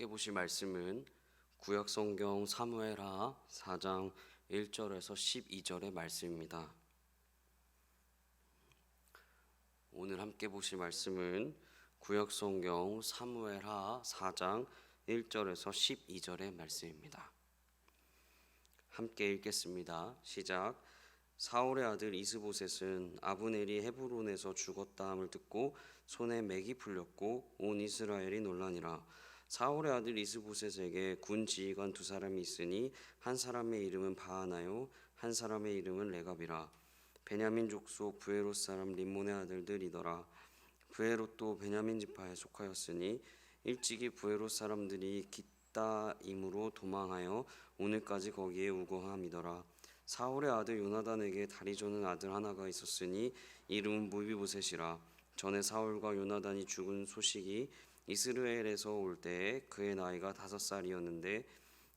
함께 보실 말씀은 구약성경 사무엘하 4장 1절에서 12절의 말씀입니다. 오늘 함께 보실 말씀은 구약성경 사무엘하 4장 1절에서 12절의 말씀입니다. 함께 읽겠습니다. 시작. 사울의 아들 이스보셋은 아브넬이 헤브론에서 죽었다 함을 듣고 손에 맥이 풀렸고 온 이스라엘이 놀라니라. 사울의 아들 이스보셋에게 군 지휘관 두 사람이 있으니 한 사람의 이름은 바하나요 한 사람의 이름은 레갑이라. 베냐민 족속 브에롯 사람 림몬의 아들들이더라. 브에롯도 베냐민 지파에 속하였으니 일찍이 브에롯 사람들이 깃다임으로 도망하여 오늘까지 거기에 우거함이더라. 사울의 아들 요나단에게 다리 저는 아들 하나가 있었으니 이름은 무비보셋이라. 전에 사울과 요나단이 죽은 소식이 이스라엘에서 올 때에 그의 나이가 5살이었는데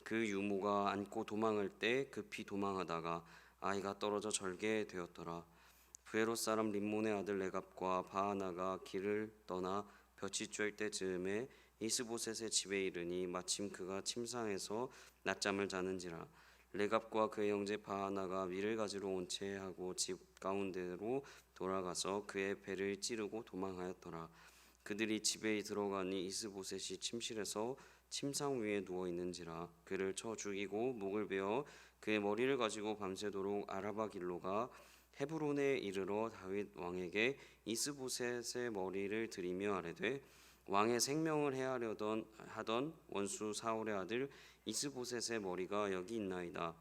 그 유모가 안고 도망할 때 급히 도망하다가 아이가 떨어져 절개 되었더라. 브에롯 사람 림몬의 아들 레갑과 바하나가 길을 떠나 볕이 쬐을 때쯤에 이스보셋의 집에 이르니 마침 그가 침상에서 낮잠을 자는지라. 레갑과 그의 형제 바하나가 밀을 가지러 온 채 하고 집 가운데로 돌아가서 그의 배를 찌르고 도망하였더라. 그들이 집에 들어가니 이스보셋이 침실에서 침상 위에 누워 있는지라. 그를 쳐 죽이고 목을 베어 그의 머리를 가지고 밤새도록 아라바 길로 가 헤브론에 이르러 다윗 왕에게 이스보셋의 머리를 들이며 아뢰되 왕의 생명을 해하려던 하던 원수 사울의 아들 이스보셋의 머리가 여기 있나이다.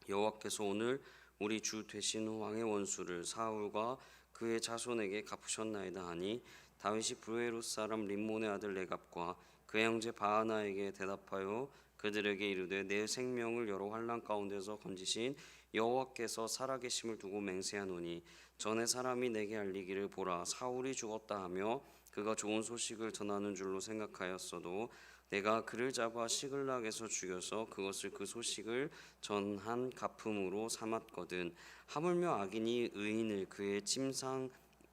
여호와께서 오늘 우리 주 되신 왕의 원수를 사울과 그의 자손에게 갚으셨나이다 하니 다윗이 브에롯 사람 림몬의 아들 레갑과 그의 형제 바하나에게 대답하여 그들에게 이르되 내 생명을 여러 환난 가운데서 건지신 여호와께서 살아계심을 두고 맹세하노니 전에 사람이 내게 알리기를 보라 사울이 죽었다 하며 그가 좋은 소식을 전하는 줄로 생각하였어도 내가 그를 잡아 시글락에서 죽여서 그것을 그 소식을 전한 갚음으로 삼았거든. 하물며 악인이 의인을 그의 침상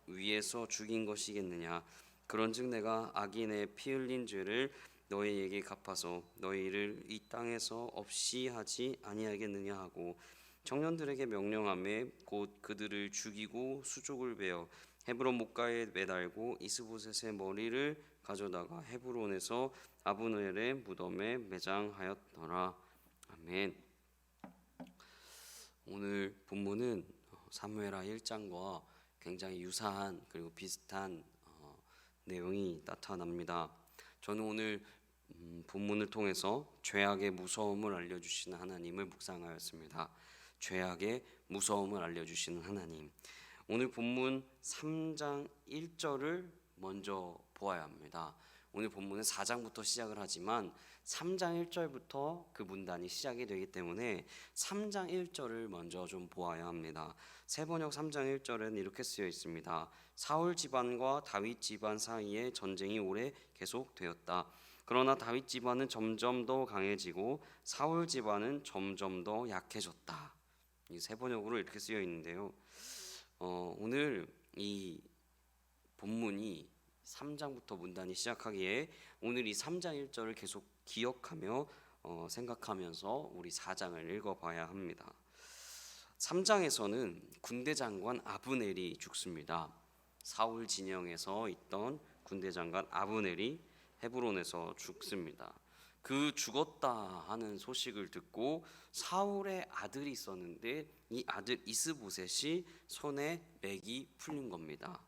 위에서 죽인 것이겠느냐. 그런즉 내가 악인의 피 흘린 죄를 너희에게 갚아서 너희를 이 땅에서 없이 하지 아니하겠느냐 하고 청년들에게 명령하며 곧 그들을 죽이고 수족을 베어 헤브론 목가에 매달고 이스보셋의 머리를 가져다가 헤브론에서 아브넬의 무덤에 매장하였더라. 아멘. 오늘 본문은 사무엘하 1장과 굉장히 유사한 그리고 비슷한 내용이 나타납니다. 저는 오늘 본문을 통해서 죄악의 무서움을 알려주시는 하나님을 묵상하였습니다. 죄악의 무서움을 알려주시는 하나님. 오늘 본문 3장 1절을 먼저 보아야 합니다. 오늘 본문은 4장부터 시작을 하지만 3장 1절부터 그 문단이 시작이 되기 때문에 3장 1절을 먼저 좀 보아야 합니다. 세번역 3장 1절에는 이렇게 쓰여 있습니다. 사울 집안과 다윗 집안 사이에 전쟁이 오래 계속되었다. 그러나 다윗 집안은 점점 더 강해지고 사울 집안은 점점 더 약해졌다. 이 세번역으로 이렇게 쓰여 있는데요. 오늘 이 본문이 3장부터 문단이 시작하기에 오늘 이 3장 1절을 계속 기억하며 생각하면서 우리 4장을 읽어봐야 합니다. 3장에서는 군대 장관 아브넬이 죽습니다. 사울 진영에서 있던 군대 장관 아브넬이 헤브론에서 죽습니다. 그 죽었다 하는 소식을 듣고 사울의 아들이 있었는데 이 아들 이스보셋이 손에 맥이 풀린 겁니다.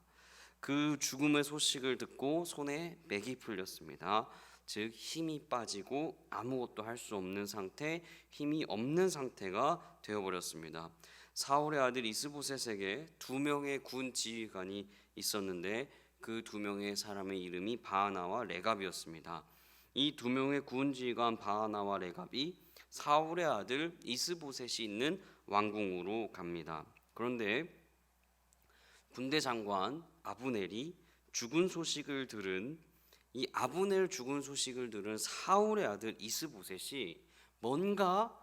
그 죽음의 소식을 듣고 손에 맥이 풀렸습니다. 즉 힘이 빠지고 아무것도 할 수 없는 상태, 힘이 없는 상태가 되어버렸습니다. 사울의 아들 이스보셋에게 2명의 군 지휘관이 있었는데 그 2명의 사람의 이름이 바하나와 레갑이었습니다. 이 2명의 군 지휘관 바하나와 레갑이 사울의 아들 이스보셋이 있는 왕궁으로 갑니다. 그런데 군대 장관 아브넬이 죽은 소식을 들은 이 아브넬 죽은 소식을 들은 사울의 아들 이스보셋이 뭔가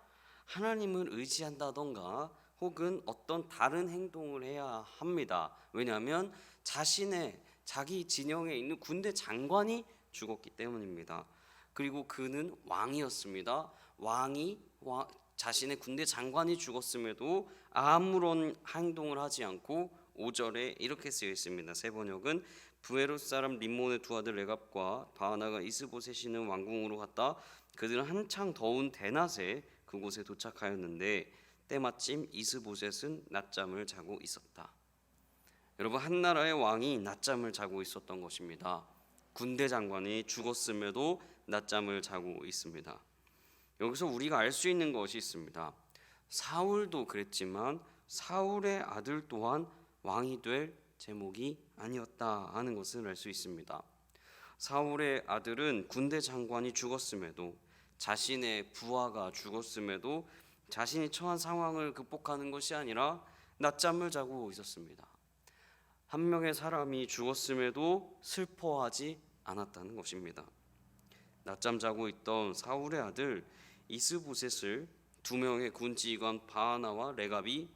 하나님을 의지한다던가 혹은 어떤 다른 행동을 해야 합니다. 왜냐하면 자기 진영에 있는 군대 장관이 죽었기 때문입니다. 그리고 그는 왕이었습니다. 자신의 군대 장관이 죽었음에도 아무런 행동을 하지 않고 5절에 이렇게 쓰여 있습니다. 새 번역은 부에롯 사람 림몬의 두 아들 레갑과 바하나가 이스보셋이는 왕궁으로 갔다. 그들은 한창 더운 대낮에 그곳에 도착하였는데 때마침 이스보셋은 낮잠을 자고 있었다. 여러분, 한 나라의 왕이 낮잠을 자고 있었던 것입니다. 군대 장관이 죽었음에도 낮잠을 자고 있습니다. 여기서 우리가 알 수 있는 것이 있습니다. 사울도 그랬지만 사울의 아들 또한 왕이 될 제목이 아니었다 하는 것을 알 수 있습니다. 사울의 아들은 군대 장관이 죽었음에도, 자신의 부하가 죽었음에도 자신이 처한 상황을 극복하는 것이 아니라 낮잠을 자고 있었습니다. 한 명의 사람이 죽었음에도 슬퍼하지 않았다는 것입니다. 낮잠 자고 있던 사울의 아들 이스보셋을 두 명의 군지휘관 바하나와 레갑이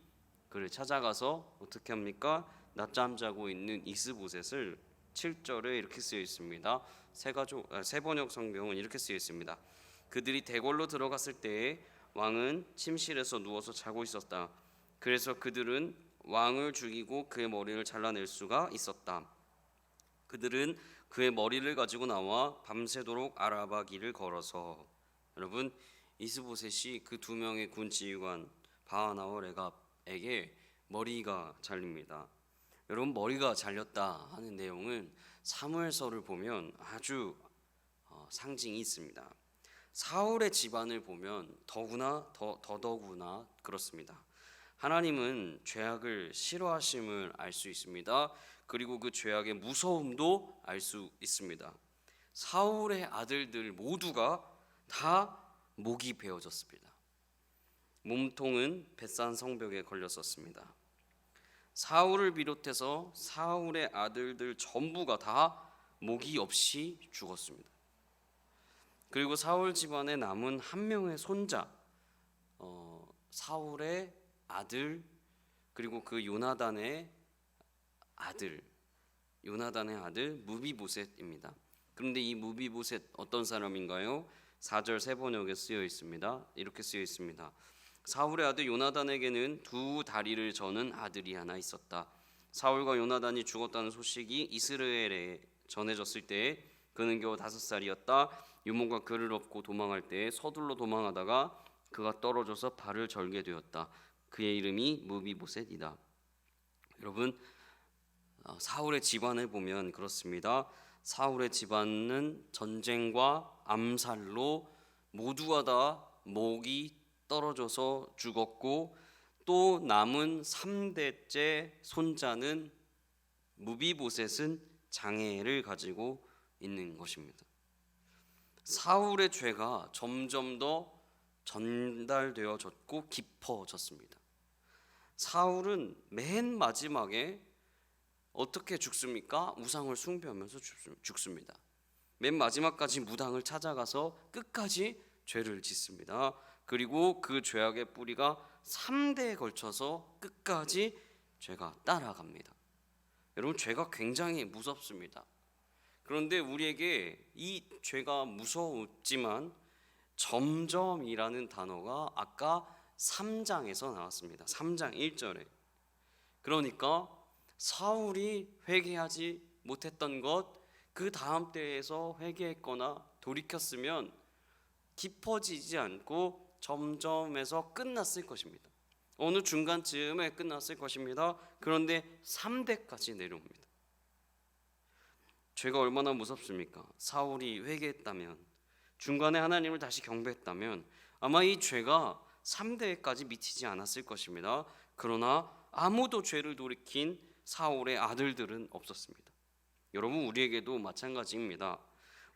그를 찾아가서 어떻게 합니까? 낮잠 자고 있는 이스보셋을 7절에 이렇게 쓰여 있습니다. 새 번역 성경은 이렇게 쓰여 있습니다. 그들이 대궐로 들어갔을 때에 왕은 침실에서 누워서 자고 있었다. 그래서 그들은 왕을 죽이고 그의 머리를 잘라낼 수가 있었다. 그들은 그의 머리를 가지고 나와 밤새도록 아라바 길을 걸어서, 여러분, 이스보셋이 그 두 명의 군 지휘관 바하나와 레갑에게 머리가 잘립니다. 여러분, 머리가 잘렸다 하는 내용은 사무엘서를 보면 아주 상징이 있습니다. 사울의 집안을 보면 더더구나 그렇습니다. 하나님은 죄악을 싫어하심을 알 수 있습니다. 그리고 그 죄악의 무서움도 알 수 있습니다. 사울의 아들들 모두가 다 목이 베어졌습니다. 몸통은 벳산 성벽에 걸렸었습니다. 사울을 비롯해서 사울의 아들들 전부가 다 목이 없이 죽었습니다. 그리고 사울 집안에 남은 한 명의 손자, 사울의 아들, 그리고 그 요나단의 아들 무비보셋입니다. 그런데 이 무비보셋 어떤 사람인가요? 4절 새 번역에 쓰여 있습니다. 이렇게 쓰여 있습니다. 사울의 아들 요나단에게는 두 다리를 저는 아들이 하나 있었다. 사울과 요나단이 죽었다는 소식이 이스라엘에 전해졌을 때에 그는 겨우 5살이었다. 유모가 그를 업고 도망할 때에 서둘러 도망하다가 그가 떨어져서 발을 절게 되었다. 그의 이름이 무비보셋이다. 여러분, 사울의 집안을 보면 그렇습니다. 사울의 집안은 전쟁과 암살로 모두가 다 목이 떨어져서 죽었고, 또 남은 3대째 손자는 무비보셋은 장애를 가지고 있는 것입니다. 사울의 죄가 점점 더 전달되어졌고 깊어졌습니다. 사울은 맨 마지막에 어떻게 죽습니까? 우상을 숭배하면서 죽습니다. 맨 마지막까지 무당을 찾아가서 끝까지 죄를 짓습니다. 그리고 그 죄악의 뿌리가 3대에 걸쳐서 끝까지 죄가 따라갑니다. 여러분, 죄가 굉장히 무섭습니다. 그런데 우리에게 이 죄가 무서웠지만 점점이라는 단어가 아까 3장에서 나왔습니다. 3장 1절에. 그러니까 사울이 회개하지 못했던 것, 그 다음 때에서 회개했거나 돌이켰으면 깊어지지 않고 점점에서 끝났을 것입니다. 어느 중간쯤에 끝났을 것입니다. 그런데 3대까지 내려옵니다. 죄가 얼마나 무섭습니까? 사울이 회개했다면, 중간에 하나님을 다시 경배했다면 아마 이 죄가 3대까지 미치지 않았을 것입니다. 그러나 아무도 죄를 돌이킨 사울의 아들들은 없었습니다. 여러분, 우리에게도 마찬가지입니다.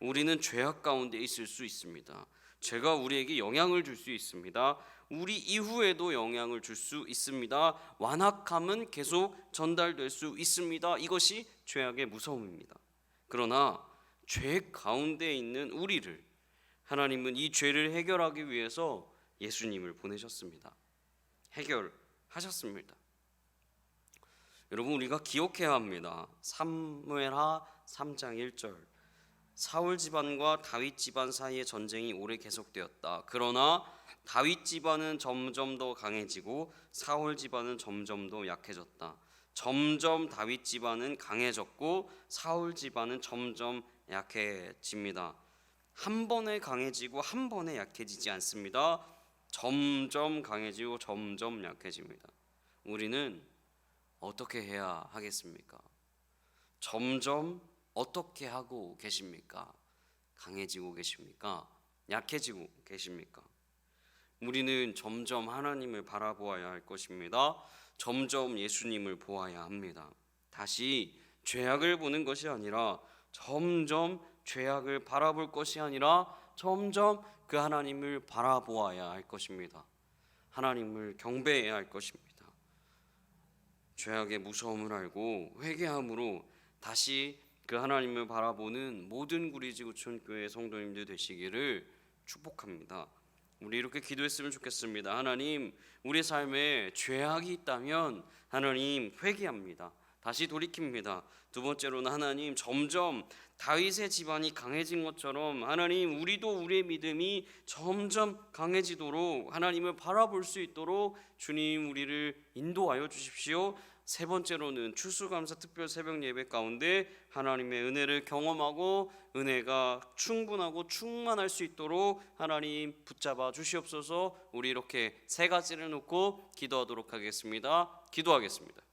우리는 죄악 가운데 있을 수 있습니다. 죄가 우리에게 영향을 줄 수 있습니다. 우리 이후에도 영향을 줄 수 있습니다. 완악함은 계속 전달될 수 있습니다. 이것이 죄악의 무서움입니다. 그러나 죄 가운데 있는 우리를 하나님은 이 죄를 해결하기 위해서 예수님을 보내셨습니다. 해결하셨습니다. 여러분, 우리가 기억해야 합니다. 사무엘하 3장 1절. 사울 집안과 다윗 집안 사이의 전쟁이 오래 계속되었다. 그러나 다윗 집안은 점점 더 강해지고 사울 집안은 점점 더 약해졌다. 점점 다윗 집안은 강해졌고 사울 집안은 점점 약해집니다. 한 번에 강해지고 한 번에 약해지지 않습니다. 점점 강해지고 점점 약해집니다. 우리는 어떻게 해야 하겠습니까? 점점 어떻게 하고 계십니까? 강해지고 계십니까? 약해지고 계십니까? 우리는 점점 하나님을 바라보아야 할 것입니다. 점점 예수님을 보아야 합니다. 다시 죄악을 보는 것이 아니라 점점 죄악을 바라볼 것이 아니라 점점 그 하나님을 바라보아야 할 것입니다. 하나님을 경배해야 할 것입니다. 죄악의 무서움을 알고 회개함으로 다시 그 하나님을 바라보는 모든 구리지구촌교회 성도님들 되시기를 축복합니다. 우리 이렇게 기도했으면 좋겠습니다. 하나님, 우리 삶에 죄악이 있다면 하나님 회개합니다. 다시 돌이킵니다. 두 번째로는 하나님, 점점 다윗의 집안이 강해진 것처럼 하나님, 우리도 우리의 믿음이 점점 강해지도록 하나님을 바라볼 수 있도록 주님 우리를 인도하여 주십시오. 세 번째로는 추수감사 특별 새벽 예배 가운데 하나님의 은혜를 경험하고 은혜가 충분하고 충만할 수 있도록 하나님 붙잡아 주시옵소서. 우리 이렇게 세 가지를 놓고 기도하도록 하겠습니다. 기도하겠습니다.